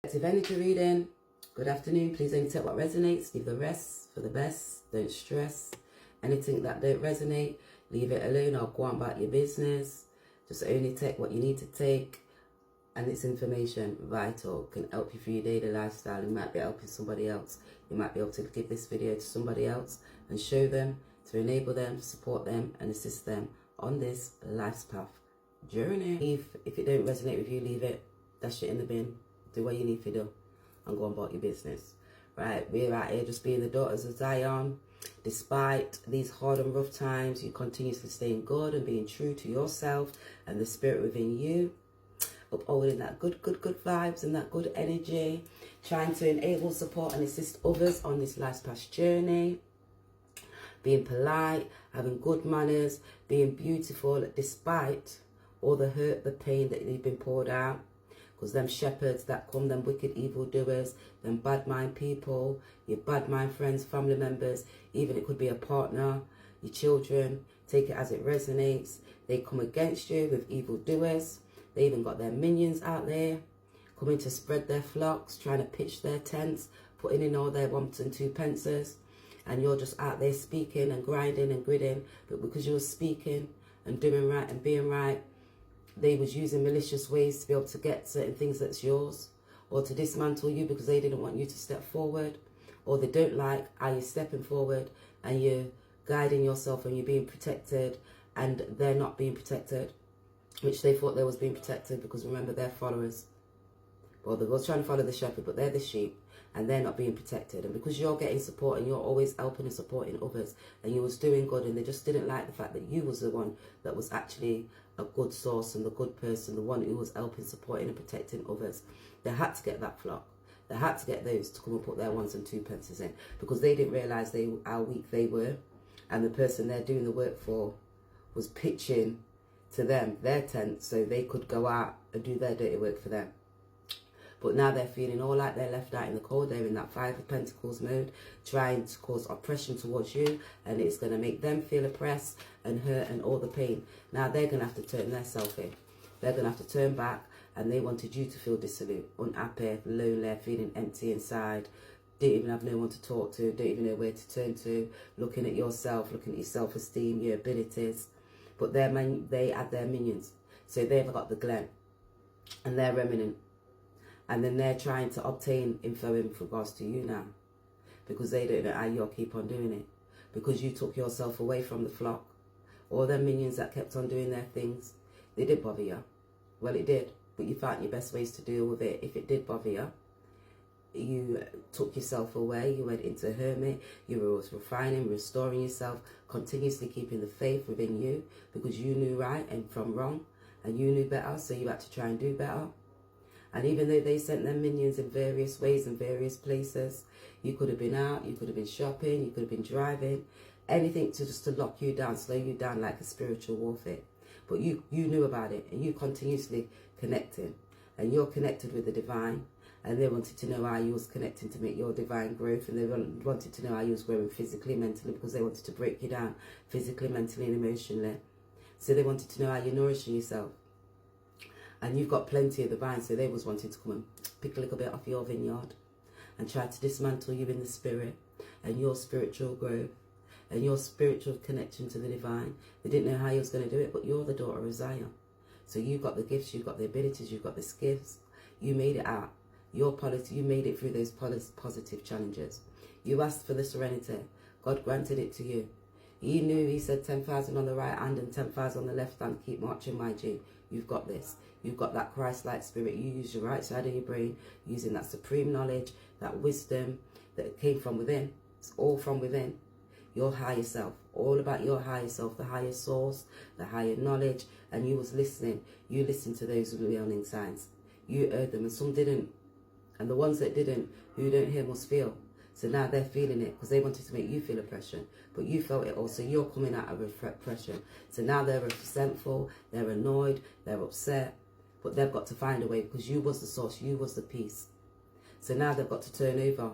Collective energy reading. Good afternoon. Please only take what resonates. Leave the rest for the best. Don't stress. Anything that don't resonate, leave it alone or go on about your business. Just only take what you need to take. And it's information, vital, can help you through your daily lifestyle. You might be helping somebody else. You might be able to give this video to somebody else and show them, to enable them, support them and assist them on this life's path journey. If it don't resonate with you, leave it. Dash it in the bin. Do what you need to do and go about your business. Right, we're out here just being the daughters of Zion. Despite these hard and rough times, you continuously staying good and being true to yourself and the spirit within you. Upholding that good vibes and that good energy. Trying to enable, support and assist others on this life's past journey. Being polite, having good manners, being beautiful despite all the hurt, the pain that you've been poured out. Because them shepherds that come, them wicked evil doers, them bad mind people, your bad mind friends, family members, even it could be a partner, your children, take it as it resonates. They come against you with evil doers. They even got their minions out there, coming to spread their flocks, trying to pitch their tents, putting in all their 1 and 2 pences. And you're just out there speaking and grinding and gridding. But because you're speaking and doing right and being right, they was using malicious ways to be able to get certain things that's yours, or to dismantle you because they didn't want you to step forward, or they don't like how you're stepping forward and you're guiding yourself and you're being protected and they're not being protected, which they thought they was being protected because remember, they're followers. Well, they was trying to follow the shepherd, but they're the sheep and they're not being protected. And because you're getting support and you're always helping and supporting others and you was doing good, and they just didn't like the fact that you was the one that was actually a good source and the good person, the one who was helping, supporting and protecting others. They had to get that flock. They had to get those to come and put their 1 and 2 pences in because they didn't realise how weak they were, and the person they're doing the work for was pitching to them their tent so they could go out and do their dirty work for them. But now they're feeling all like they're left out in the cold. They're in that 5 of Pentacles mode, trying to cause oppression towards you. And it's going to make them feel oppressed and hurt and all the pain. Now they're going to have to turn their self in. They're going to have to turn back. And they wanted you to feel dissolute, unhappy, lonely, feeling empty inside. Don't even have no one to talk to. Don't even know where to turn to. Looking at yourself, looking at your self-esteem, your abilities. But they had their minions. So they've got the Glen. And they're remnant. And then they're trying to obtain info in regards to you now. Because they don't know how you'll keep on doing it. Because you took yourself away from the flock. All them minions that kept on doing their things. They did bother you. Well, it did. But you found your best ways to deal with it. If it did bother you, you took yourself away. You went into hermit. You were always refining, restoring yourself. Continuously keeping the faith within you. Because you knew right and from wrong. And you knew better. So you had to try and do better. And even though they sent their minions in various ways and various places, you could have been out, you could have been shopping, you could have been driving, anything to just to lock you down, slow you down like a spiritual warfare. But you knew about it and you continuously connecting. And you're connected with the divine. And they wanted to know how you was connecting to make your divine growth. And they wanted to know how you was growing physically, mentally, because they wanted to break you down physically, mentally and emotionally. So they wanted to know how you're nourishing yourself. And you've got plenty of the vine, so they was wanting to come and pick a little bit off your vineyard and try to dismantle you in the spirit and your spiritual growth and your spiritual connection to the divine. They didn't know how you was going to do it, but you're the daughter of Zion. So you've got the gifts, you've got the abilities, you've got the skills. You made it out. You made it through those positive challenges. You asked for the serenity. God granted it to you. He knew, he said 10,000 on the right hand and 10,000 on the left hand. Keep marching, my G. You've got this. You've got that Christ-like spirit. You use your right side of your brain, using that supreme knowledge, that wisdom that came from within. It's all from within. Your higher self. All about your higher self, the higher source, the higher knowledge. And you was listening. You listened to those warning signs. You heard them and some didn't. And the ones that didn't, who don't hear must feel. So now they're feeling it because they wanted to make you feel oppression. But you felt it also. You're coming out of oppression. So now they're resentful, they're annoyed, they're upset. But they've got to find a way because you was the source, you was the peace. So now they've got to turn over.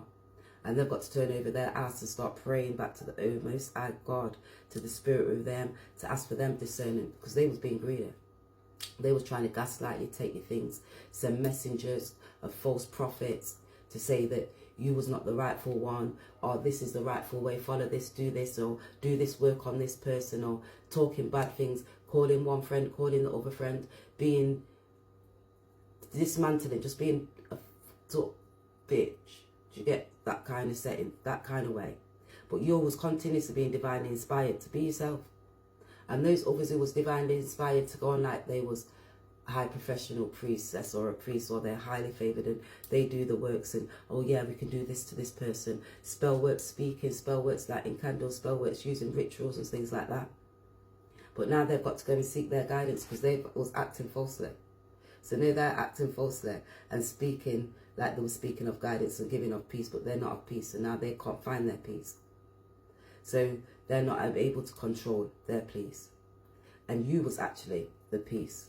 And they've got to turn over their ass and start praying back to the Most High God, to the spirit of them, to ask for them discerning. Because they was being greedy. They was trying to gaslight you, take your things, send messengers, of false prophets to say that you was not the rightful one, or this is the rightful way, follow this, or do this work on this person, or talking bad things, calling one friend, calling the other friend, being dismantling, just being a bitch. Do you get that kind of setting, that kind of way? But you was continuously being divinely inspired to be yourself. And those others who was divinely inspired to go on like they was high professional priestess or a priest, or they're highly favoured and they do the works, and oh yeah, we can do this to this person, spell works speaking, spell works lighting candles, spell works using rituals and things like that. But now they've got to go and seek their guidance because they was acting falsely. So now they're acting falsely and speaking like they were speaking of guidance and giving of peace, but they're not of peace, and now they can't find their peace. So they're not able to control their peace. And you was actually the peace.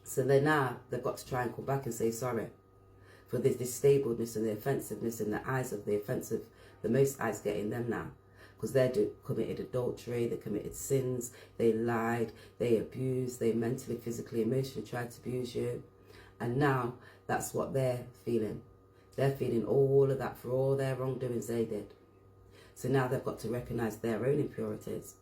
So then now they've got to try and come back and say sorry for this disabledness and the offensiveness in the eyes of the offensive, the Most High's getting them now. Because they committed adultery, they committed sins, they lied, they abused, they mentally, physically, emotionally tried to abuse you. And now that's what they're feeling. They're feeling all of that for all their wrongdoings they did. So now they've got to recognise their own impurities.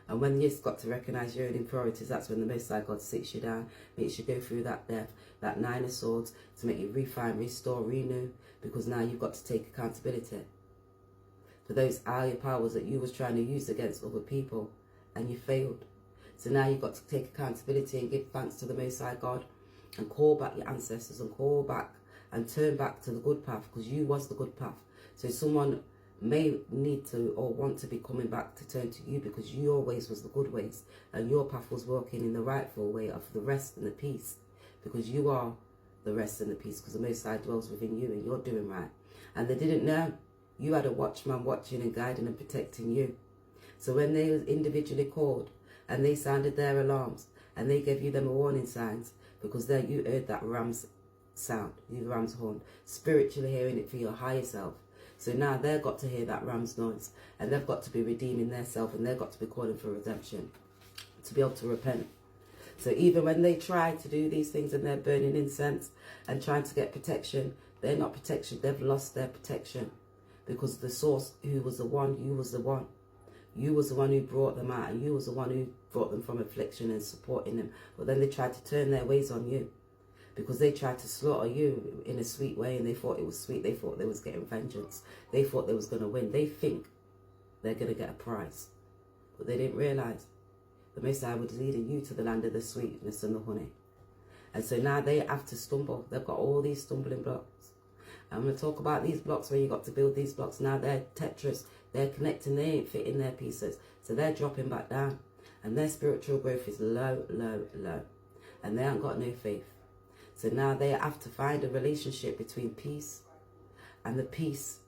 And when you've got to recognise your own impurities, that's when the Most High God sits you down, makes you go through that death, that 9 of Swords, to make you refine, restore, renew, because now you've got to take accountability for those higher powers that you was trying to use against other people, and you failed. So now you've got to take accountability and give thanks to the Most High God, and call back your ancestors, and call back and turn back to the good path, because you was the good path. So someone may need to or want to be coming back to turn to you, because your ways was the good ways, and your path was walking in the rightful way of the rest and the peace, because you are the rest and the peace, because the Most High dwells within you and you're doing right. And they didn't know. You had a watchman watching and guiding and protecting you. So when they was individually called and they sounded their alarms and they gave you them warning signs, because there you heard that ram's sound, the ram's horn, spiritually hearing it for your higher self. So now they've got to hear that ram's noise, and they've got to be redeeming their self, and they've got to be calling for redemption, to be able to repent. So even when they try to do these things and they're burning incense and trying to get protection, they're not protection, they've lost their protection. Because the source, who was the one, you was the one. You was the one who brought them out, and you was the one who brought them from affliction and supporting them. But then they tried to turn their ways on you, because they tried to slaughter you in a sweet way, and they thought it was sweet. They thought they was getting vengeance. They thought they was going to win. They think they're going to get a prize. But they didn't realise the Most High was leading you to the land of the sweetness and the honey. And so now they have to stumble. They've got all these stumbling blocks. I'm going to talk about these blocks where you got to build these blocks. Now they're Tetris. They're connecting. They ain't fitting their pieces. So they're dropping back down. And their spiritual growth is low, low, low. And they ain't got no faith. So now they have to find a relationship between peace and the peace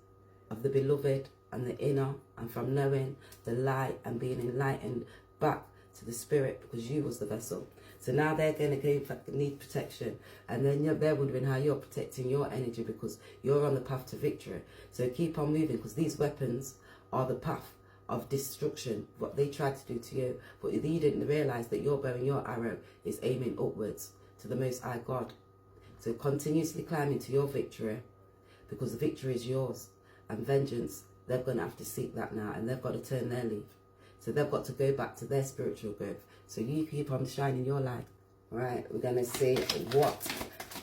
of the beloved and the inner, and from knowing the light and being enlightened back to the spirit, because you was the vessel. So now they're going to need protection, and then they're wondering how you're protecting your energy, because you're on the path to victory. So keep on moving, because these weapons are the path of destruction, what they tried to do to you. But you didn't realise that your bow and your arrow is aiming upwards to the Most High God. So continuously climbing to your victory, because the victory is yours. And vengeance, they're going to have to seek that now, and they've got to turn their leaf. So they've got to go back to their spiritual growth. So you keep on shining your light. All right, we're going to see what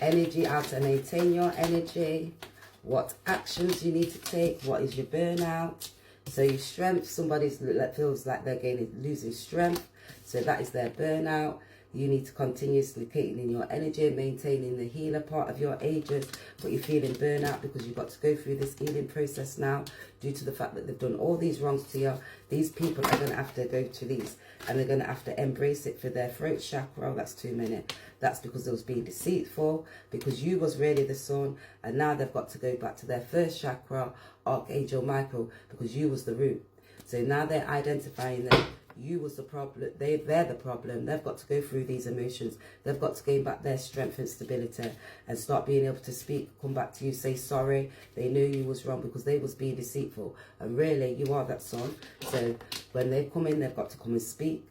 energy, how to maintain your energy, what actions you need to take, what is your burnout. So your strength, somebody feels like they're losing strength. So that is their burnout. You need to continuously keep in your energy, maintaining the healer part of your ages, but you're feeling burnout because you've got to go through this healing process now due to the fact that they've done all these wrongs to you. These people are going to have to go to these, and they're going to have to embrace it for their throat chakra. That's too many. That's because they was being deceitful, because you was really the sun, and now they've got to go back to their first chakra, Archangel Michael, because you was the root. So now they're identifying that you was the problem. They're the problem. They've got to go through these emotions. They've got to gain back their strength and stability and start being able to speak, come back to you, say sorry. They knew you was wrong because they was being deceitful. And really, you are that son. So when they come in, they've got to come and speak.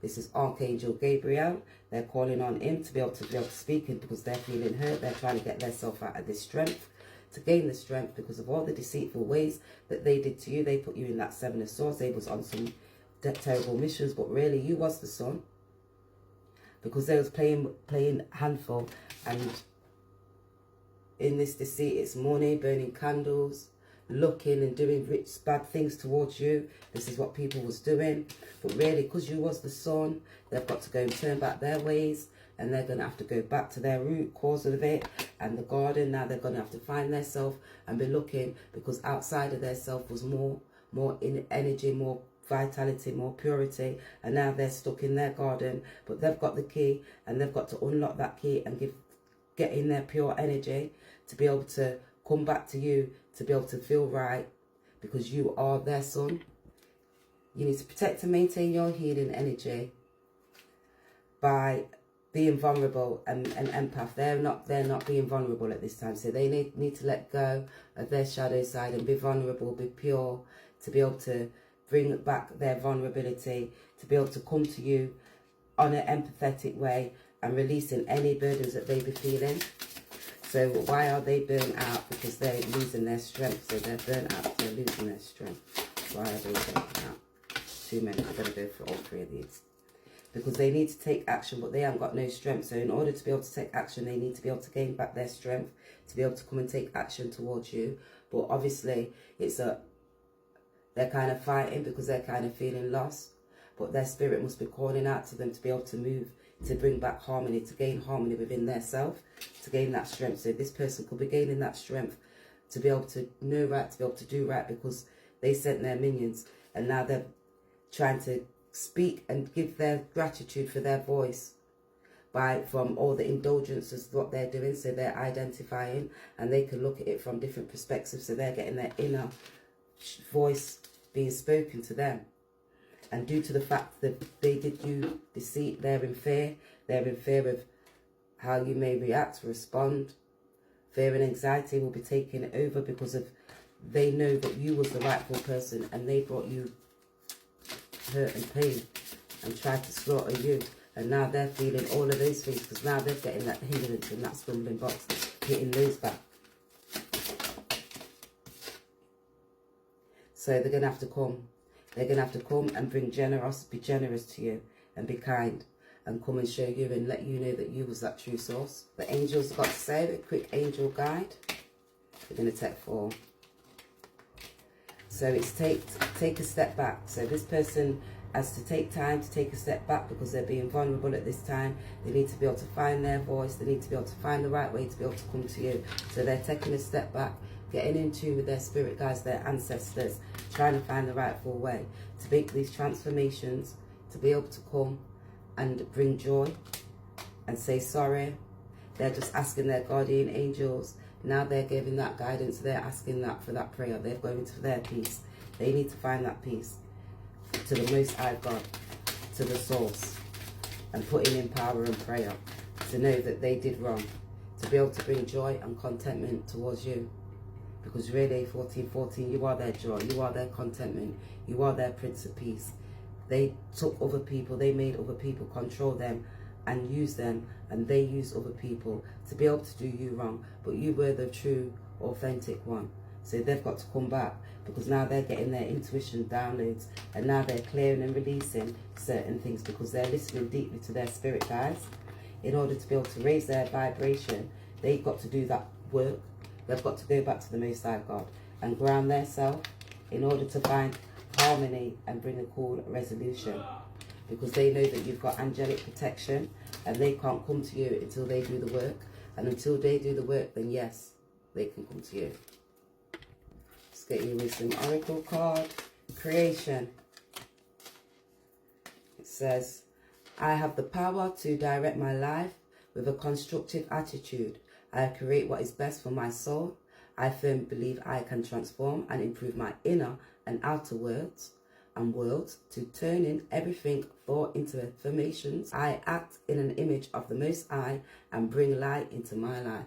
This is Archangel Gabriel. They're calling on him to be able to speak in, because they're feeling hurt. They're trying to get themselves out of this strength, to gain the strength, because of all the deceitful ways that they did to you. They put you in that Seven of Swords. They was on some terrible missions, but really you was the sun, because they was playing handful. And in this deceit, it's money, burning candles, looking and doing bad things towards you. This is what people was doing. But really, because you was the sun, they've got to go and turn back their ways, and they're going to have to go back to their root cause of it and the garden. Now they're going to have to find their self and be looking, because outside of their self was more in energy, more vitality, more purity, and now they're stuck in their garden. But they've got the key, and they've got to unlock that key and get in their pure energy to be able to come back to you, to be able to feel right, because you are their sun. You need to protect and maintain your healing energy by being vulnerable and empath. They're not being vulnerable at this time, so they need to let go of their shadow side and be vulnerable, be pure, to be able to bring back their vulnerability, to be able to come to you on an empathetic way and releasing any burdens that they be feeling. So why are they burnt out? Because they're losing their strength. So they're burnt out, they're losing their strength. Why are they burnt out? Too many. I'm going to go for all three of these. Because they need to take action, but they haven't got no strength. So in order to be able to take action, they need to be able to gain back their strength, to be able to come and take action towards you. But obviously, they're kind of fighting because they're kind of feeling lost. But their spirit must be calling out to them to be able to move, to bring back harmony, to gain harmony within their self, to gain that strength. So this person could be gaining that strength to be able to know right, to be able to do right, because they sent their minions, and now they're trying to speak and give their gratitude for their voice from all the indulgences, what they're doing. So they're identifying, and they can look at it from different perspectives. So they're getting their inner voice being spoken to them. And due to the fact that they did you deceit, they're in fear. They're in fear of how you may react, respond. Fear and anxiety will be taking over, because of they know that you was the rightful person, and they brought you hurt and pain and tried to slaughter you. And now they're feeling all of those things, because now they're getting that hindrance and that stumbling blocks, hitting those back. So they're going to have to come. They're going to have to come and be generous to you, and be kind, and come and show you and let you know that you was that true source. The angels got to say, a quick angel guide. We're going to take 4. So it's take a step back. So this person has to take time to take a step back, because they're being vulnerable at this time. They need to be able to find their voice. They need to be able to find the right way to be able to come to you. So they're taking a step back, getting in tune with their spirit guides, their ancestors, trying to find the rightful way to make these transformations, to be able to come and bring joy and say sorry. They're just asking their guardian angels. Now they're giving that guidance. They're asking that for that prayer. They're going to their peace. They need to find that peace to the Most High God, to the source, and putting in power and prayer to know that they did wrong, to be able to bring joy and contentment towards you. Because really, 1414, you are their joy, you are their contentment, you are their Prince of Peace. They took other people, they made other people control them and use them, and they use other people to be able to do you wrong. But you were the true, authentic one. So they've got to come back, because now they're getting their intuition downloads, and now they're clearing and releasing certain things, because they're listening deeply to their spirit guides. In order to be able to raise their vibration, they've got to do that work. They've got to go back to the Most High God and ground themselves in order to find harmony and bring a cool resolution, because they know that you've got angelic protection, and they can't come to you until they do the work. And until they do the work, then yes, they can come to you. Let's get you with some oracle card. Creation. It says, I have the power to direct my life with a constructive attitude. I create what is best for my soul. I firmly believe I can transform and improve my inner and outer worlds to turn in everything thought into affirmations. I act in an image of the Most High and bring light into my life.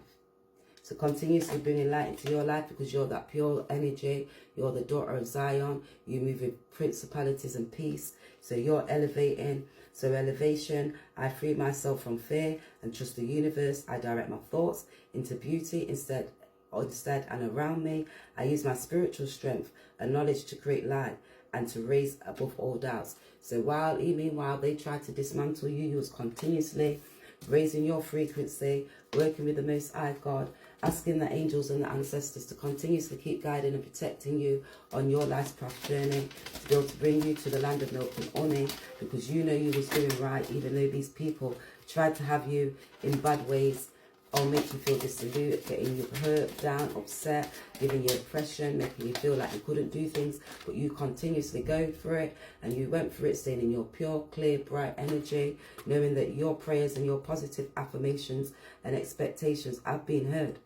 So continuously bringing light into your life because you're that pure energy. You're the daughter of Zion. You move with principalities and peace. So you're elevating. So elevation, I free myself from fear and trust the universe. I direct my thoughts into beauty instead and around me. I use my spiritual strength and knowledge to create light and to raise above all doubts. So meanwhile they try to dismantle you, you was continuously raising your frequency, working with the Most High God, asking the angels and the ancestors to continuously keep guiding and protecting you on your life's path journey, to be able to bring you to the land of milk and honey, because you know you was doing right, even though these people tried to have you in bad ways, or make you feel dissolute, getting you hurt, down, upset, giving you oppression, making you feel like you couldn't do things, but you continuously go for it, and you went for it, staying in your pure, clear, bright energy, knowing that your prayers and your positive affirmations and expectations have been heard.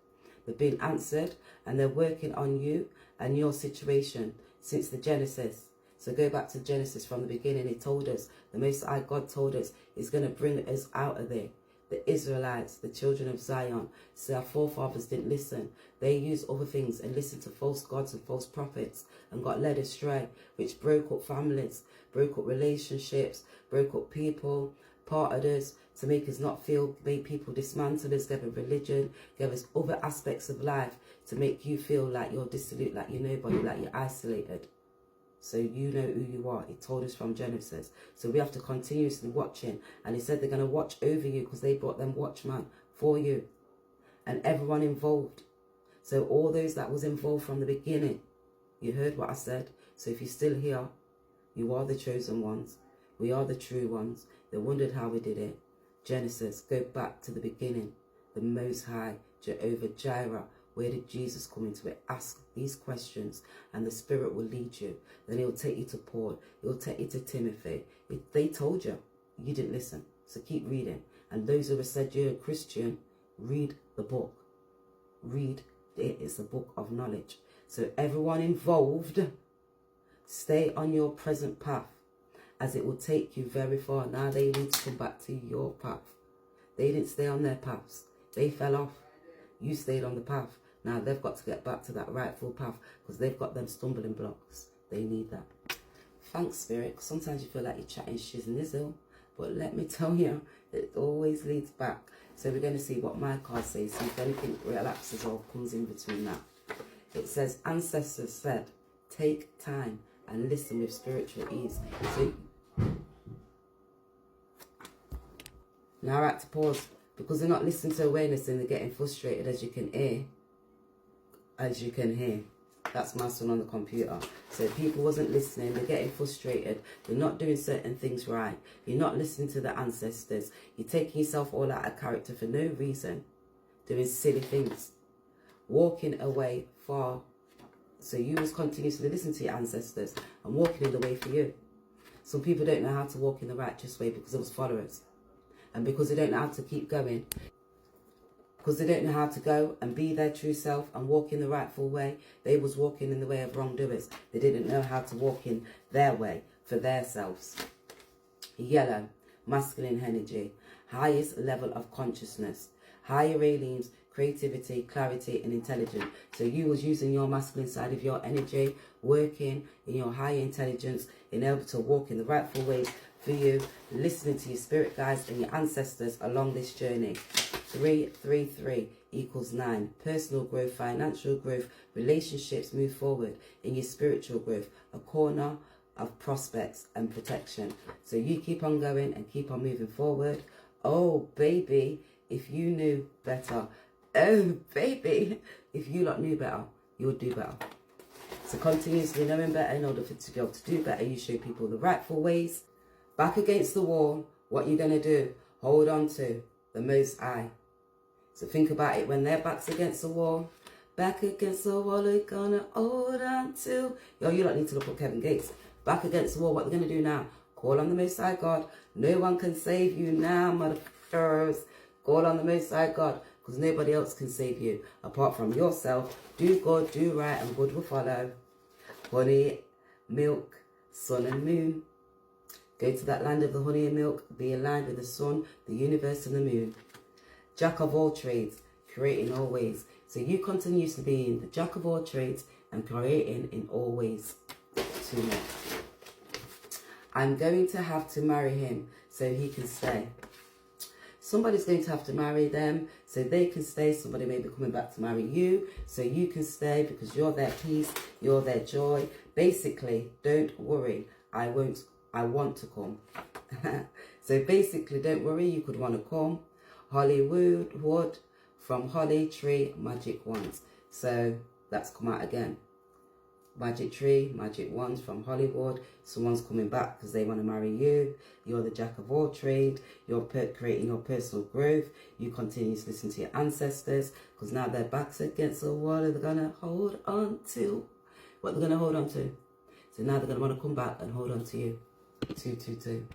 They've been answered, and they're working on you and your situation since the Genesis. So go back to Genesis from the beginning. He told us, the Most High God told us, He's going to bring us out of there. The Israelites, the children of Zion, so our forefathers didn't listen. They used other things and listened to false gods and false prophets and got led astray, which broke up families, broke up relationships, broke up people, parted us to make us not feel, made people dismantle us, gave us religion, gave us other aspects of life to make you feel like you're dissolute, like you're nobody, like you're isolated. So you know who you are. He told us from Genesis. So we have to continuously watching. And he said they're going to watch over you because they brought them watchmen for you. And everyone involved. So all those that was involved from the beginning, you heard what I said. So if you're still here, you are the chosen ones. We are the true ones. They wondered how we did it. Genesis, go back to the beginning. The Most High, Jehovah Jireh. Where did Jesus come into it? Ask these questions and the Spirit will lead you. Then He'll take you to Paul. He'll take you to Timothy. If they told you, you didn't listen. So keep reading. And those who have said you're a Christian, read the book. Read it. It's a book of knowledge. So everyone involved, stay on your present path, as it will take you very far. Now they need to come back to your path. They didn't stay on their paths. They fell off. You stayed on the path. Now they've got to get back to that rightful path because they've got them stumbling blocks. They need that. Thanks, Spirit. Sometimes you feel like you're chatting shiz and nizzle, but let me tell you, it always leads back. So we're going to see what my card says, see if anything relapses or comes in between that. It says, ancestors said, take time and listen with spiritual ease. So now I had to pause because they're not listening to awareness and they're getting frustrated, as you can hear. That's my son on the computer. So people wasn't listening, they're getting frustrated, they're not doing certain things right, you're not listening to the ancestors, you're taking yourself all out of character for no reason, doing silly things, walking away far. So you was continuously listening to your ancestors and walking in the way for you. Some people don't know how to walk in the righteous way because it was followers. And because they don't know how to keep going, because they don't know how to go and be their true self and walk in the rightful way, they was walking in the way of wrongdoers. They didn't know how to walk in their way for themselves. Yellow, masculine energy, highest level of consciousness, higher aliens, creativity, clarity and intelligence. So you was using your masculine side of your energy, working in your higher intelligence, in able to walk in the rightful ways for you, listening to your spirit guides and your ancestors along this journey. 333 equals 9. Personal growth, financial growth, relationships move forward in your spiritual growth. A corner of prospects and protection. So you keep on going and keep on moving forward. Oh, baby, if you knew better. Oh, baby, if you lot knew better, you would do better. So continuously knowing better in order to be able to do better, you show people the rightful ways. Back against the wall, what you're going to do, hold on to the Most High. So think about it when their back's against the wall. Back against the wall, they're going to hold on to. Yo, you don't need to look at Kevin Gates. Back against the wall, what they're going to do now? Call on the Most High God. No one can save you now, motherfuckers. Call on the Most High God, because nobody else can save you apart from yourself. Do good, do right, and good will follow. Honey, milk, sun and moon. Go to that land of the honey and milk. Be aligned with the sun, the universe and the moon. Jack of all trades, creating all ways. So you continuously being the jack of all trades and creating in all ways to me. I'm going to have to marry him so he can stay. Somebody's going to have to marry them so they can stay. Somebody may be coming back to marry you so you can stay because you're their peace, you're their joy. Basically, don't worry. I want to come. So basically, don't worry. You could want to come. Hollywood Wood from Holly Tree Magic Wands. So that's come out again. Magic Tree, Magic Wands from Hollywood. Someone's coming back because they want to marry you. You're the jack of all trade. You're creating your personal growth. You continue to listen to your ancestors because now their backs against the wall. They're going to hold on to what they're going to hold on to. So now they're going to want to come back and hold on to you. 222.